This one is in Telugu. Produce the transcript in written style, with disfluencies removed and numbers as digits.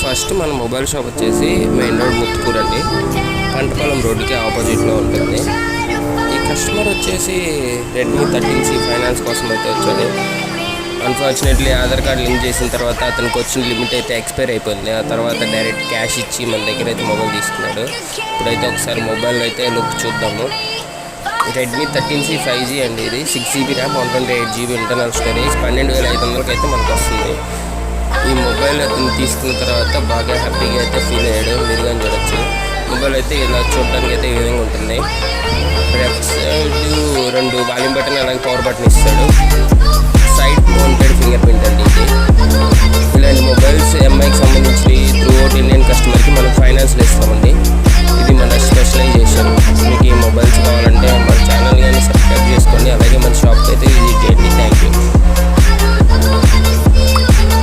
ఫస్ట్ మన మొబైల్ షాప్ వచ్చేసి మెయిన్ రోడ్ ముత్తుకూరు అండి, పంటపొలం రోడ్డుకి ఆపోజిట్లో ఉంటుంది. ఈ కస్టమర్ వచ్చేసి రెడ్మీ 13C ఫైనాన్స్ కోసం అయితే వచ్చాడు. అన్ఫార్చునేట్లీ ఆధార్ కార్డ్ లింక్ చేసిన తర్వాత అతనికి వచ్చిన లిమిట్ అయితే ఎక్స్పైర్ అయిపోయింది. ఆ తర్వాత డైరెక్ట్ క్యాష్ ఇచ్చి మన దగ్గర అయితే మొబైల్ తీసుకున్నాడు. ఇప్పుడైతే ఒకసారి మొబైల్ అయితే లుక్ చూద్దాము. రెడ్మీ 13C 5G అండి, ఇది 6GB RAM 128GB internal storage 12,500కి అయితే మనకు వస్తుంది. ఈ మొబైల్ అతను తీసుకున్న తర్వాత బాగా హ్యాపీగా అయితే ఫీల్ అయ్యాడు. మీరు కానీ చూడొచ్చు. మొబైల్ అయితే ఇలా చూడడానికి అయితే ఈ విధంగా ఉంటుంది. లెఫ్ట్ సైడ్ 2 వాల్యూమ్ బటన్ అలాగే పవర్ బటన్ ఇస్తాడు. సైడ్ మౌంటెడ్ ఫింగర్ ప్రింట్ అండి ఇది.